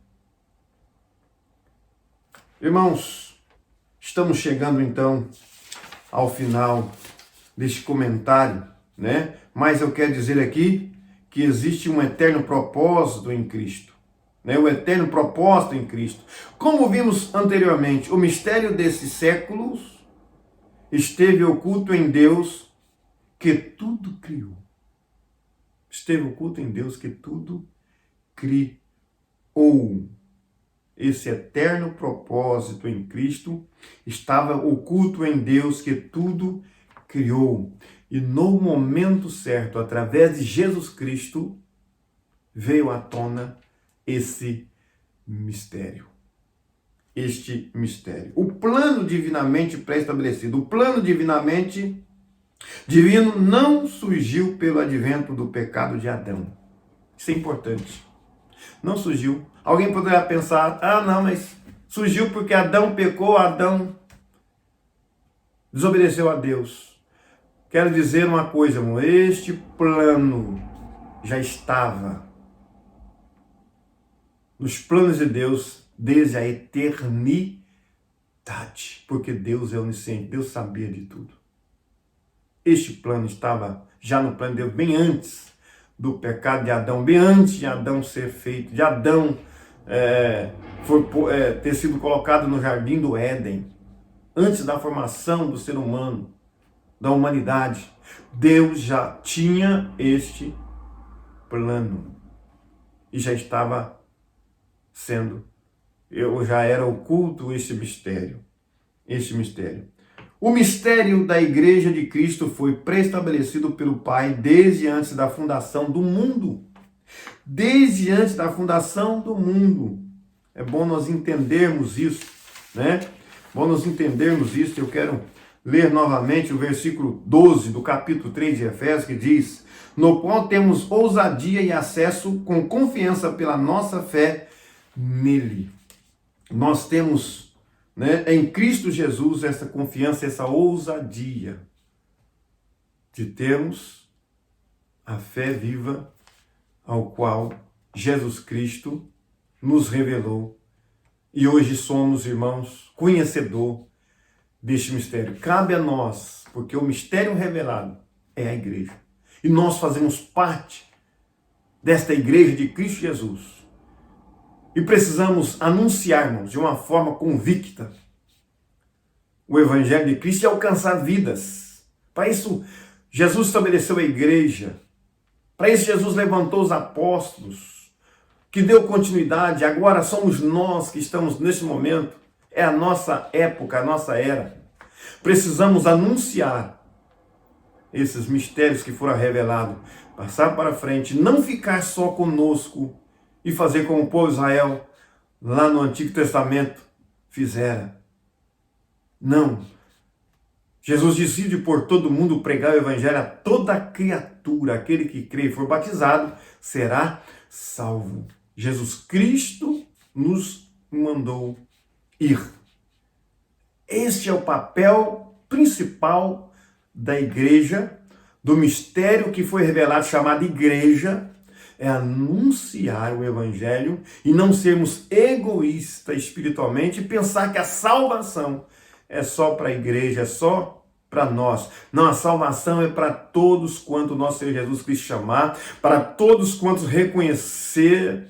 Speaker 1: Irmãos, estamos chegando então ao final deste comentário, né? Mas eu quero dizer aqui que existe um eterno propósito em Cristo, né? O eterno propósito em Cristo. Como vimos anteriormente, o mistério desses séculos esteve oculto em Deus que tudo criou. Esteve oculto em Deus que tudo criou. Esse eterno propósito em Cristo estava oculto em Deus que tudo criou. E no momento certo, através de Jesus Cristo, veio à tona esse mistério. Este mistério. O plano divinamente pré-estabelecido, o plano divino não surgiu pelo advento do pecado de Adão. Isso é importante. Não surgiu. Alguém poderia pensar, não, mas surgiu porque Adão pecou, Adão desobedeceu a Deus. Quero dizer uma coisa, irmão, este plano já estava nos planos de Deus desde a eternidade, porque Deus é onisciente, Deus sabia de tudo. Este plano estava já no plano de Deus, bem antes do pecado de Adão, bem antes de Adão ser feito, de Adão ter sido colocado no jardim do Éden, antes da formação do ser humano, da humanidade. Deus já tinha este plano e já estava já era oculto este mistério. O mistério da Igreja de Cristo foi pré-estabelecido pelo Pai desde antes da fundação do mundo. Desde antes da fundação do mundo. É bom nós entendermos isso, né? Bom nós entendermos isso. Eu quero ler novamente o versículo 12 do capítulo 3 de Efésios, que diz: no qual temos ousadia e acesso com confiança pela nossa fé nele. Nós temos, né, em Cristo Jesus essa confiança, essa ousadia de termos a fé viva ao qual Jesus Cristo nos revelou. E hoje somos, irmãos, conhecedor deste mistério. Cabe a nós, porque o mistério revelado é a igreja. E nós fazemos parte desta igreja de Cristo Jesus. E precisamos anunciarmos de uma forma convicta o Evangelho de Cristo e alcançar vidas. Para isso, Jesus estabeleceu a igreja. Para isso, Jesus levantou os apóstolos, que deu continuidade. Agora somos nós que estamos nesse momento. É a nossa época, a nossa era. Precisamos anunciar esses mistérios que foram revelados, passar para frente, não ficar só conosco e fazer como o povo de Israel lá no Antigo Testamento fizera. Não. Jesus decide por todo mundo pregar o evangelho a toda criatura. Aquele que crê e for batizado será salvo. Jesus Cristo nos mandou ir. Este é o papel principal da igreja, do mistério que foi revelado, chamado igreja, é anunciar o evangelho e não sermos egoístas espiritualmente e pensar que a salvação é só para a igreja, é só para nós. Não, a salvação é para todos quanto nosso Senhor Jesus Cristo chamar, para todos quantos reconhecer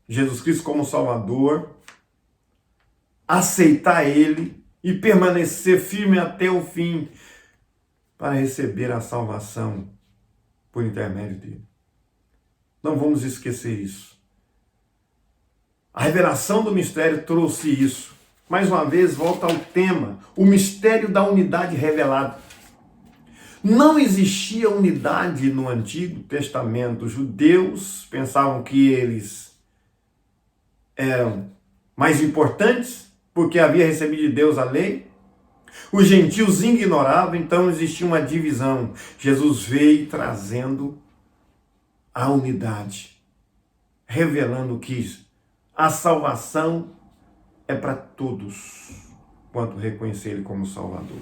Speaker 1: Jesus Cristo como Salvador, aceitar Ele e permanecer firme até o fim para receber a salvação por intermédio dele. Não vamos esquecer isso. A revelação do mistério trouxe isso. Mais uma vez, volta ao tema, o mistério da unidade revelada. Não existia unidade no Antigo Testamento. Os judeus pensavam que eles eram mais importantes porque havia recebido de Deus a lei. Os gentios ignoravam, então existia uma divisão. Jesus veio trazendo a unidade, revelando que a salvação é para todos, quanto reconhecer Ele como Salvador.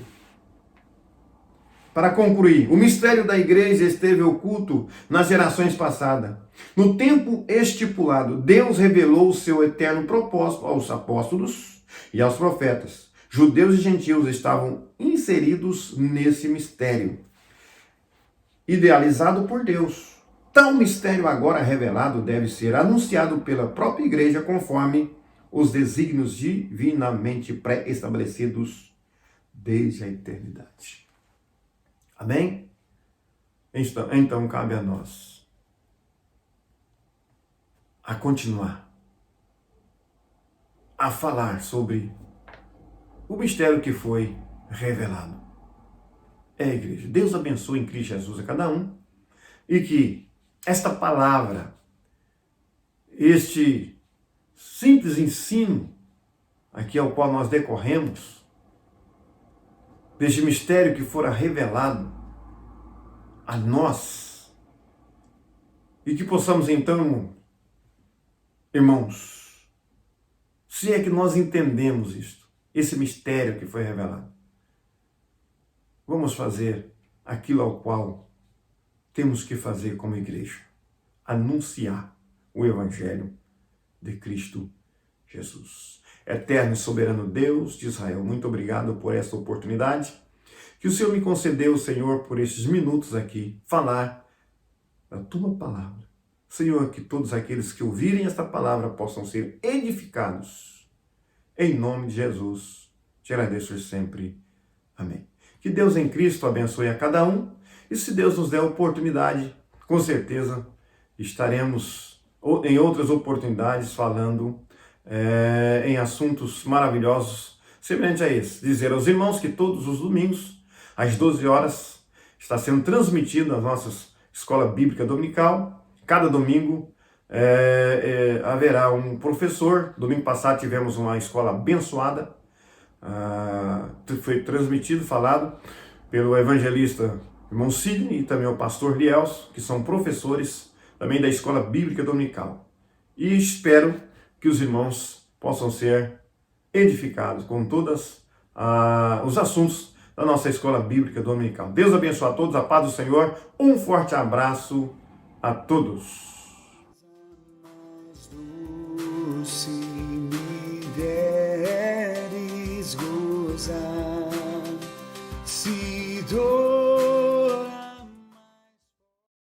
Speaker 1: Para concluir, o mistério da igreja esteve oculto nas gerações passadas. No tempo estipulado, Deus revelou o seu eterno propósito aos apóstolos e aos profetas. Judeus e gentios estavam inseridos nesse mistério, idealizado por Deus. Tal mistério agora revelado deve ser anunciado pela própria igreja conforme os desígnios divinamente pré-estabelecidos desde a eternidade. Amém? Então cabe a nós a continuar a falar sobre o mistério que foi revelado. É a igreja. Deus abençoe em Cristo Jesus a cada um e que esta palavra, este simples ensino aqui ao qual nós decorremos, deste mistério que fora revelado a nós, e que possamos então, irmãos, se é que nós entendemos isto, esse mistério que foi revelado, vamos fazer aquilo ao qual temos que fazer como igreja, anunciar o Evangelho de Cristo Jesus. Eterno e soberano Deus de Israel, muito obrigado por esta oportunidade que o Senhor me concedeu, Senhor, por estes minutos aqui, falar da Tua palavra. Senhor, que todos aqueles que ouvirem esta palavra possam ser edificados. Em nome de Jesus, te agradeço sempre. Amém. Que Deus em Cristo abençoe a cada um. E se Deus nos der a oportunidade, com certeza estaremos em outras oportunidades falando em assuntos maravilhosos semelhantes a esse. Dizer aos irmãos que todos os domingos, às 12 horas, está sendo transmitido a nossa escola bíblica dominical. Cada domingo haverá um professor. Domingo passado tivemos uma escola abençoada. Foi transmitido, falado pelo evangelista irmão Sidney e também o pastor Lielso, que são professores também da escola bíblica dominical. E espero que os irmãos possam ser edificados com todos os assuntos da nossa escola bíblica dominical. Deus abençoe a todos, a paz do Senhor, um forte abraço a todos.
Speaker 2: Se me deres gozar, se